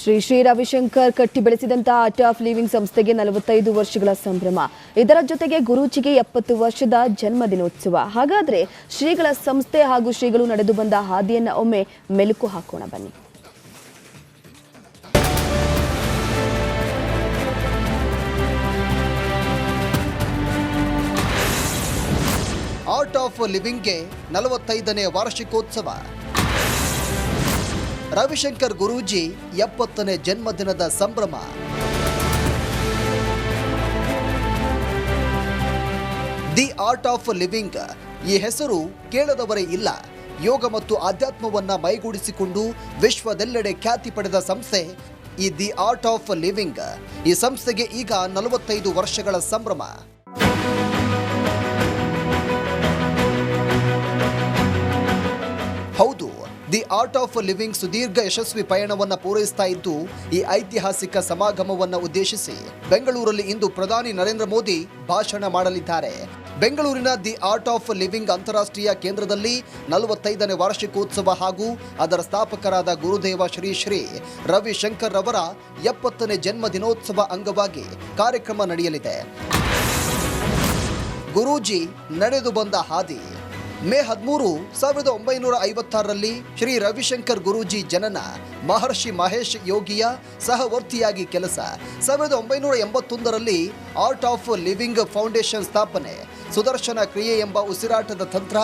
ಶ್ರೀ ರವಿಶಂಕರ್ ಕಟ್ಟಿ ಬೆಳೆಸಿದಂತಹ art of living ಸಂಸ್ಥೆಗೆ 45 ವರ್ಷಗಳ ಸಂಭ್ರಮ. ಇದರ ಜೊತೆಗೆ ಗುರೂಜಿಗೆ 70 ವರ್ಷದ ಜನ್ಮದಿನೋತ್ಸವ. ಹಾಗಾದ್ರೆ ಶ್ರೀಗಳ ಸಂಸ್ಥೆ ಹಾಗೂ ಶ್ರೀಗಳು ನಡೆದು ಬಂದ ಹಾದಿಯನ್ನ ಒಮ್ಮೆ ಮೆಲುಕು ಹಾಕೋಣ ಬನ್ನಿ. ಆರ್ಟ್ ಆಫ್ ಲಿವಿಂಗ್ಗೆ 45ನೇ ವಾರ್ಷಿಕೋತ್ಸವ. ರವಿಶಂಕರ್ ಗುರೂಜಿ 70ನೇ ಜನ್ಮದಿನದ ಸಂಭ್ರಮ. ದಿ ಆರ್ಟ್ ಆಫ್ ಲಿವಿಂಗ್ ಈ ಹೆಸರು ಕೇಳದವರೇ ಇಲ್ಲ. ಯೋಗ ಮತ್ತು ಆಧ್ಯಾತ್ಮವನ್ನ ಮೈಗೂಡಿಸಿಕೊಂಡು ವಿಶ್ವದೆಲ್ಲೆಡೆ ಖ್ಯಾತಿ ಪಡೆದ ಸಂಸ್ಥೆ ಈ ದಿ ಆರ್ಟ್ ಆಫ್ ಲಿವಿಂಗ್. ಈ ಸಂಸ್ಥೆಗೆ ಈಗ 45 ವರ್ಷಗಳ ಸಂಭ್ರಮ. ಹೌದು, ದಿ ಆರ್ಟ್ ಆಫ್ ಲಿವಿಂಗ್ ಸುದೀರ್ಘ ಯಶಸ್ವಿ ಪಯಣವನ್ನು ಪೂರೈಸ್ತಾ ಇದ್ದು, ಈ ಐತಿಹಾಸಿಕ ಸಮಾಗಮವನ್ನು ಉದ್ದೇಶಿಸಿ ಬೆಂಗಳೂರಲ್ಲಿ ಇಂದು ಪ್ರಧಾನಿ ನರೇಂದ್ರ ಮೋದಿ ಭಾಷಣ ಮಾಡಲಿದ್ದಾರೆ. ಬೆಂಗಳೂರಿನ ದಿ ಆರ್ಟ್ ಆಫ್ ಲಿವಿಂಗ್ ಅಂತಾರಾಷ್ಟ್ರೀಯ ಕೇಂದ್ರದಲ್ಲಿ 45ನೇ ವಾರ್ಷಿಕೋತ್ಸವ ಹಾಗೂ ಅದರ ಸ್ಥಾಪಕರಾದ ಗುರುದೇವ ಶ್ರೀ ರವಿಶಂಕರ್ ಅವರ 70ನೇ ಜನ್ಮದಿನೋತ್ಸವ ಅಂಗವಾಗಿ ಕಾರ್ಯಕ್ರಮ ನಡೆಯಲಿದೆ. ಗುರೂಜಿ ನಡೆದು ಬಂದ ಹಾದಿ. ಮೇ 13, 1956ರಲ್ಲಿ ಶ್ರೀ ರವಿಶಂಕರ್ ಗುರೂಜಿ ಜನನ. ಮಹರ್ಷಿ ಮಹೇಶ್ ಯೋಗಿಯ ಸಹವರ್ತಿಯಾಗಿ ಕೆಲಸ. 1981ರಲ್ಲಿ ಆರ್ಟ್ ಆಫ್ ಲಿವಿಂಗ್ ಫೌಂಡೇಶನ್ ಸ್ಥಾಪನೆ. ಸುದರ್ಶನ ಕ್ರಿಯೆ ಎಂಬ ಉಸಿರಾಟದ ತಂತ್ರ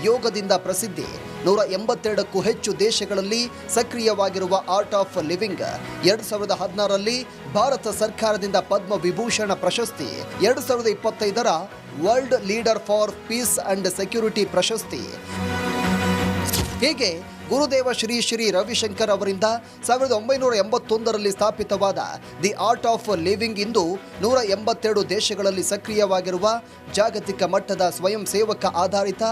ಯೋಗದಿಂದ ಪ್ರಸಿದ್ಧಿ. 182ಕ್ಕೂ ಹೆಚ್ಚು ದೇಶಗಳಲ್ಲಿ ಸಕ್ರಿಯವಾಗಿರುವ ಆರ್ಟ್ ಆಫ್ ಲಿವಿಂಗ್ 2016ರಲ್ಲಿ ಭಾರತ ಸರ್ಕಾರದಿಂದ ಪದ್ಮ ವಿಭೂಷಣ ಪ್ರಶಸ್ತಿ, 2025ರ World Leader for Peace and Security ಪ್ರಶಸ್ತಿ. ಹೀಗೆ ಗುರುದೇವ ಶ್ರೀ ರವಿಶಂಕರ್ ಅವರಿಂದ 1981ರಲ್ಲಿ ಸ್ಥಾಪಿತವಾದ ದಿ ಆರ್ಟ್ ಆಫ್ ಲಿವಿಂಗ್ ಇಂದು 182 ದೇಶಗಳಲ್ಲಿ ಸಕ್ರಿಯವಾಗಿರುವ ಜಾಗತಿಕ ಮಟ್ಟದ ಸ್ವಯಂ ಸೇವಕ ಆಧಾರಿತ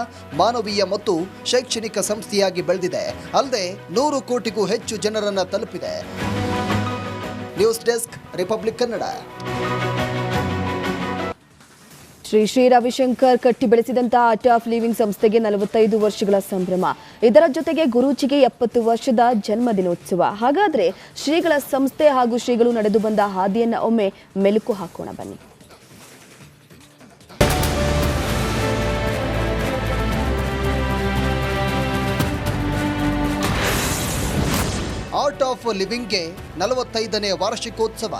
ಮಾನವೀಯ ಮತ್ತು ಶೈಕ್ಷಣಿಕ ಸಂಸ್ಥೆಯಾಗಿ ಬೆಳೆದಿದೆ. ಅಲ್ಲದೆ 100 ಕೋಟಿಗೂ ಹೆಚ್ಚು ಜನರನ್ನ ತಲುಪಿದೆ. News desk, republic Kannada. Shri Ravishankar ಕಟ್ಟಿ ಬೆಳೆಸಿದಂತಹ ಆರ್ಟ್ ಆಫ್ ಲಿವಿಂಗ್ ಸಂಸ್ಥೆಗೆ 45 ವರ್ಷಗಳ ಸಂಭ್ರಮ. ಇದರ ಜೊತೆಗೆ ಗುರೂಜಿಗೆ 70 ವರ್ಷದ ಜನ್ಮದಿನೋತ್ಸವ. ಹಾಗಾದ್ರೆ ಶ್ರೀಗಳ ಸಂಸ್ಥೆ ಹಾಗೂ ಶ್ರೀಗಳು ನಡೆದು ಬಂದ ಹಾದಿಯನ್ನ ಒಮ್ಮೆ ಮೆಲುಕು ಹಾಕೋಣ ಬನ್ನಿ. ಆರ್ಟ್ ಆಫ್ ಲಿವಿಂಗ್ಗೆ 45ನೇ ವಾರ್ಷಿಕೋತ್ಸವ.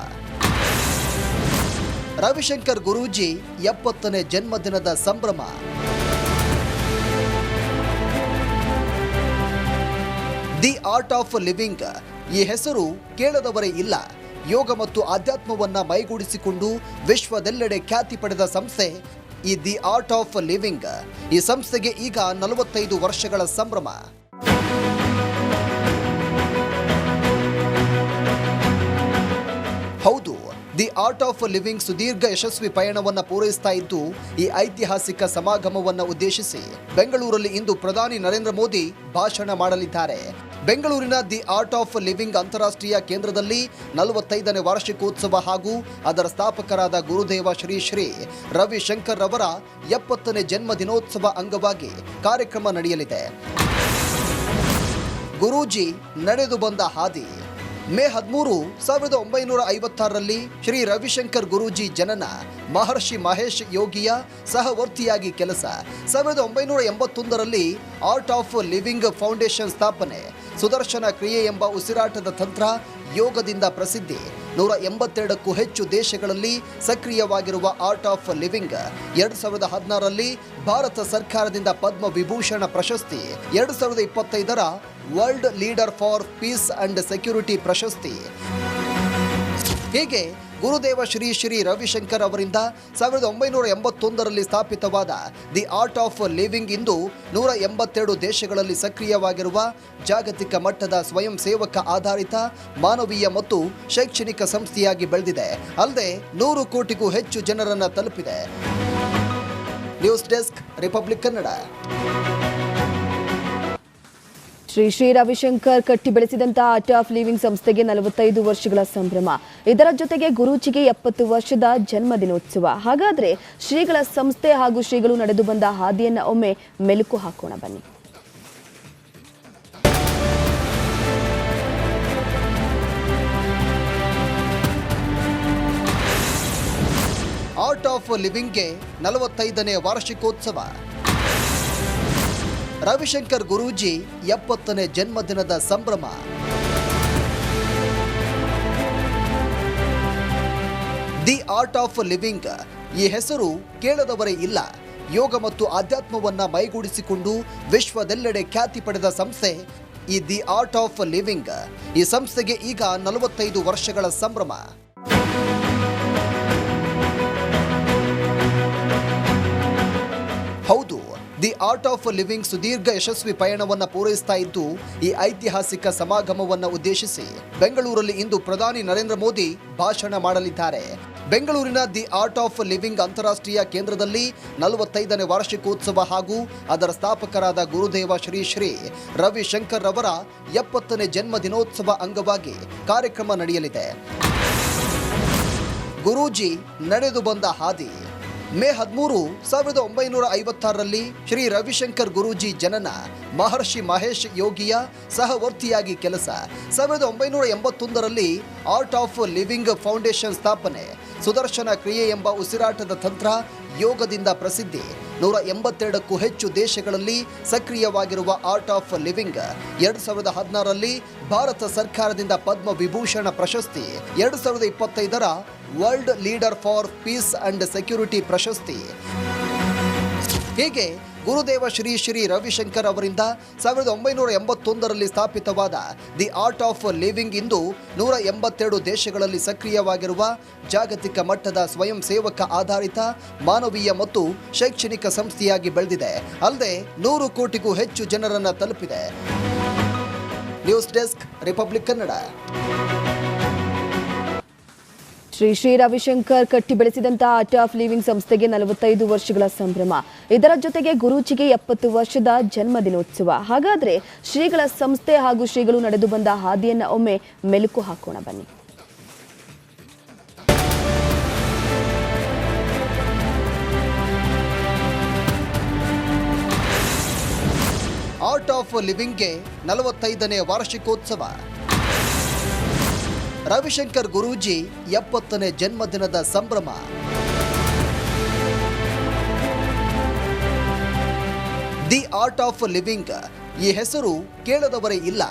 ರವಿಶಂಕರ್ ಗುರೂಜಿ 70ನೇ ಜನ್ಮದಿನದ ಸಂಭ್ರಮ. ದಿ ಆರ್ಟ್ ಆಫ್ ಲಿವಿಂಗ್ ಈ ಹೆಸರು ಕೇಳದವರೇ ಇಲ್ಲ. ಯೋಗ ಮತ್ತು ಆಧ್ಯಾತ್ಮವನ್ನ ಮೈಗೂಡಿಸಿಕೊಂಡು ವಿಶ್ವದೆಲ್ಲೆಡೆ ಖ್ಯಾತಿ ಪಡೆದ ಸಂಸ್ಥೆ ಈ ದಿ ಆರ್ಟ್ ಆಫ್ ಲಿವಿಂಗ್. ಈ ಸಂಸ್ಥೆಗೆ ಈಗ 45 ವರ್ಷಗಳ ಸಂಭ್ರಮ. ಹೌದು, ದಿ ಆರ್ಟ್ ಆಫ್ ಲಿವಿಂಗ್ ಸುದೀರ್ಘ ಯಶಸ್ವಿ ಪಯಣವನ್ನು ಪೂರೈಸ್ತಾ ಇದ್ದು, ಈ ಐತಿಹಾಸಿಕ ಸಮಾಗಮವನ್ನು ಉದ್ದೇಶಿಸಿ ಬೆಂಗಳೂರಲ್ಲಿ ಇಂದು ಪ್ರಧಾನಿ ನರೇಂದ್ರ ಮೋದಿ ಭಾಷಣ ಮಾಡಲಿದ್ದಾರೆ. ಬೆಂಗಳೂರಿನ ದಿ ಆರ್ಟ್ ಆಫ್ ಲಿವಿಂಗ್ ಅಂತಾರಾಷ್ಟ್ರೀಯ ಕೇಂದ್ರದಲ್ಲಿ 45ನೇ ವಾರ್ಷಿಕೋತ್ಸವ ಹಾಗೂ ಅದರ ಸ್ಥಾಪಕರಾದ ಗುರುದೇವ ಶ್ರೀ ರವಿಶಂಕರ್ ಅವರ 70ನೇ ಜನ್ಮದಿನೋತ್ಸವ ಅಂಗವಾಗಿ ಕಾರ್ಯಕ್ರಮ ನಡೆಯಲಿದೆ. ಗುರೂಜಿ ನಡೆದು ಬಂದ ಹಾದಿ. ಮೇ 13, 1956ರಲ್ಲಿ ಶ್ರೀ ರವಿಶಂಕರ್ ಗುರೂಜಿ ಜನನ. ಮಹರ್ಷಿ ಮಹೇಶ್ ಯೋಗಿಯ ಸಹವರ್ತಿಯಾಗಿ ಕೆಲಸ. 1981ರಲ್ಲಿ ಆರ್ಟ್ ಆಫ್ ಲಿವಿಂಗ್ ಫೌಂಡೇಶನ್ ಸ್ಥಾಪನೆ. ಸುದರ್ಶನ ಕ್ರಿಯೆ ಎಂಬ ಉಸಿರಾಟದ ತಂತ್ರ ಯೋಗದಿಂದ ಪ್ರಸಿದ್ಧಿ. 182ಕ್ಕೂ ಹೆಚ್ಚು ದೇಶಗಳಲ್ಲಿ ಸಕ್ರಿಯವಾಗಿರುವ ಆರ್ಟ್ ಆಫ್ ಲಿವಿಂಗ್ 2016ರಲ್ಲಿ ಭಾರತ ಸರ್ಕಾರದಿಂದ ಪದ್ಮ ವಿಭೂಷಣ ಪ್ರಶಸ್ತಿ, 2025ರ World Leader for Peace and Security ಪ್ರಶಸ್ತಿ. ಹೀಗೆ ಗುರುದೇವ ಶ್ರೀ ರವಿಶಂಕರ್ ಅವರಿಂದ 1981ರಲ್ಲಿ ಸ್ಥಾಪಿತವಾದ ದಿ ಆರ್ಟ್ ಆಫ್ ಲಿವಿಂಗ್ ಇಂದು 182 ದೇಶಗಳಲ್ಲಿ ಸಕ್ರಿಯವಾಗಿರುವ ಜಾಗತಿಕ ಮಟ್ಟದ ಸ್ವಯಂ ಸೇವಕ ಆಧಾರಿತ ಮಾನವೀಯ ಮತ್ತು ಶೈಕ್ಷಣಿಕ ಸಂಸ್ಥೆಯಾಗಿ ಬೆಳೆದಿದೆ. ಅಲ್ಲದೆ 100 ಕೋಟಿಗೂ ಹೆಚ್ಚು ಜನರನ್ನ ತಲುಪಿದೆ. News desk, republic Kannada. Shri Ravishankar ಕಟ್ಟಿ ಬೆಳೆಸಿದಂತಹ ಆರ್ಟ್ ಆಫ್ ಲಿವಿಂಗ್ ಸಂಸ್ಥೆಗೆ 45 ವರ್ಷಗಳ ಸಂಭ್ರಮ. ಇದರ ಜೊತೆಗೆ ಗುರೂಜಿಗೆ 70 ವರ್ಷದ ಜನ್ಮದಿನೋತ್ಸವ. ಹಾಗಾದ್ರೆ ಶ್ರೀಗಳ ಸಂಸ್ಥೆ ಹಾಗೂ ಶ್ರೀಗಳು ನಡೆದು ಬಂದ ಹಾದಿಯನ್ನ ಒಮ್ಮೆ ಮೆಲುಕು ಹಾಕೋಣ ಬನ್ನಿ. ಆಫ್ ಲಿವಿಂಗ್ಗೆ 45ನೇ ವಾರ್ಷಿಕೋತ್ಸವ. ರವಿಶಂಕರ್ ಗುರೂಜಿ 70ನೇ ಜನ್ಮದಿನದ ಸಂಭ್ರಮ. ದಿ ಆರ್ಟ್ ಆಫ್ ಲಿವಿಂಗ್ ಈ ಹೆಸರು ಕೇಳದವರೇ ಇಲ್ಲ. ಯೋಗ ಮತ್ತು ಆಧ್ಯಾತ್ಮವನ್ನ ಮೈಗೂಡಿಸಿಕೊಂಡು ವಿಶ್ವದೆಲ್ಲೆಡೆ ಖ್ಯಾತಿ ಪಡೆದ ಸಂಸ್ಥೆ ಈ ದಿ ಆರ್ಟ್ ಆಫ್ ಲಿವಿಂಗ್. ಈ ಸಂಸ್ಥೆಗೆ ಈಗ 45 ವರ್ಷಗಳ ಸಂಭ್ರಮ. ಹೌದು, ದಿ ಆರ್ಟ್ ಆಫ್ ಲಿವಿಂಗ್ ಸುದೀರ್ಘ ಯಶಸ್ವಿ ಪಯಣವನ್ನು ಪೂರೈಸ್ತಾ ಇದ್ದು, ಈ ಐತಿಹಾಸಿಕ ಸಮಾಗಮವನ್ನು ಉದ್ದೇಶಿಸಿ ಬೆಂಗಳೂರಲ್ಲಿ ಇಂದು ಪ್ರಧಾನಿ ನರೇಂದ್ರ ಮೋದಿ ಭಾಷಣ ಮಾಡಲಿದ್ದಾರೆ. ಬೆಂಗಳೂರಿನ ದಿ ಆರ್ಟ್ ಆಫ್ ಲಿವಿಂಗ್ ಅಂತಾರಾಷ್ಟ್ರೀಯ ಕೇಂದ್ರದಲ್ಲಿ 45ನೇ ವಾರ್ಷಿಕೋತ್ಸವ ಹಾಗೂ ಅದರ ಸ್ಥಾಪಕರಾದ ಗುರುದೇವ ಶ್ರೀ ಶ್ರೀ ರವಿಶಂಕರ್ ಅವರ 70ನೇ ಜನ್ಮದಿನೋತ್ಸವ ಅಂಗವಾಗಿ ಕಾರ್ಯಕ್ರಮ ನಡೆಯಲಿದೆ. ಗುರೂಜಿ ನಡೆದು ಬಂದ ಹಾದಿ. ಮೇ 13, 1956ರಲ್ಲಿ ಶ್ರೀ ರವಿಶಂಕರ್ ಗುರೂಜಿ ಜನನ. ಮಹರ್ಷಿ ಮಹೇಶ್ ಯೋಗಿಯ ಸಹವರ್ತಿಯಾಗಿ ಕೆಲಸ. 1981ರಲ್ಲಿ ಆರ್ಟ್ ಆಫ್ ಲಿವಿಂಗ್ ಫೌಂಡೇಶನ್ ಸ್ಥಾಪನೆ. ಸುದರ್ಶನ ಕ್ರಿಯೆ ಎಂಬ ಉಸಿರಾಟದ ತಂತ್ರ ಯೋಗದಿಂದ ಪ್ರಸಿದ್ಧಿ. 182ಕ್ಕೂ ಹೆಚ್ಚು ದೇಶಗಳಲ್ಲಿ ಸಕ್ರಿಯವಾಗಿರುವ ಆರ್ಟ್ ಆಫ್ ಲಿವಿಂಗ್ 2016ರಲ್ಲಿ ಭಾರತ ಸರ್ಕಾರದಿಂದ ಪದ್ಮ ವಿಭೂಷಣ ಪ್ರಶಸ್ತಿ, 2025ರ World Leader for Peace and Security ಪ್ರಶಸ್ತಿ. ಹೀಗೆ ಗುರುದೇವ ಶ್ರೀ ಶ್ರೀ ರವಿಶಂಕರ್ ಅವರಿಂದ 1981ರಲ್ಲಿ ಸ್ಥಾಪಿತವಾದ ದಿ ಆರ್ಟ್ ಆಫ್ ಲಿವಿಂಗ್ ಇಂದು 182 ದೇಶಗಳಲ್ಲಿ ಸಕ್ರಿಯವಾಗಿರುವ ಜಾಗತಿಕ ಮಟ್ಟದ ಸ್ವಯಂ ಸೇವಕ ಆಧಾರಿತ ಮಾನವೀಯ ಮತ್ತು ಶೈಕ್ಷಣಿಕ ಸಂಸ್ಥೆಯಾಗಿ ಬೆಳೆದಿದೆ. ಅಲ್ಲದೆ 100 ಕೋಟಿಗೂ ಹೆಚ್ಚು ಜನರನ್ನು ತಲುಪಿದೆ. News desk, republic Kannada. Shri Shri Ravishankar ಕಟ್ಟಿ ಬೆಳೆಸಿದಂತಹ ಆರ್ಟ್ ಆಫ್ ಲಿವಿಂಗ್ ಸಂಸ್ಥೆಗೆ 45 ವರ್ಷಗಳ ಸಂಭ್ರಮ. ಇದರ ಜೊತೆಗೆ ಗುರೂಜಿಗೆ 70 ವರ್ಷದ ಜನ್ಮದಿನೋತ್ಸವ. ಹಾಗಾದ್ರೆ ಶ್ರೀಗಳ ಸಂಸ್ಥೆ ಹಾಗೂ ಶ್ರೀಗಳು ನಡೆದು ಬಂದ ಹಾದಿಯನ್ನ ಒಮ್ಮೆ ಮೆಲುಕು ಹಾಕೋಣ ಬನ್ನಿ. ಆರ್ಟ್ ಆಫ್ ಲಿವಿಂಗ್ಗೆ 45ನೇ ವಾರ್ಷಿಕೋತ್ಸವ. ರವಿಶಂಕರ್ ಗುರೂಜಿ 70ನೇ ಜನ್ಮದಿನದ ಸಂಭ್ರಮ. ದಿ ಆರ್ಟ್ ಆಫ್ ಲಿವಿಂಗ್ ಈ ಹೆಸರು ಕೇಳದವರೇ ಇಲ್ಲ.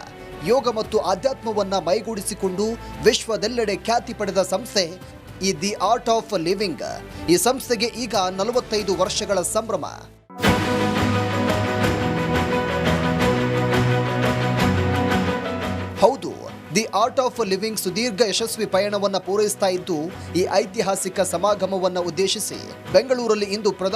ಯೋಗ ಮತ್ತು ಆಧ್ಯಾತ್ಮವನ್ನ ಮೈಗೂಡಿಸಿಕೊಂಡು ವಿಶ್ವದೆಲ್ಲೆಡೆ ಖ್ಯಾತಿ ಪಡೆದ ಸಂಸ್ಥೆ ಈ ದಿ ಆರ್ಟ್ ಆಫ್ ಲಿವಿಂಗ್. ಈ ಸಂಸ್ಥೆಗೆ ಈಗ 45 ವರ್ಷಗಳ ಸಂಭ್ರಮ. ಹೌದು, ದಿ ಆರ್ಟ್ ಆಫ್ ಲಿವಿಂಗ್ ಸುದೀರ್ಘ ಯಶಸ್ವಿ ಪಯಣವನ್ನು ಪೂರೈಸ್ತಾ ಇದ್ದು, ಈ ಐತಿಹಾಸಿಕ ಸಮಾಗಮವನ್ನು ಉದ್ದೇಶಿಸಿ ಬೆಂಗಳೂರಲ್ಲಿ ಇಂದು ಪ್ರಧಾನಿ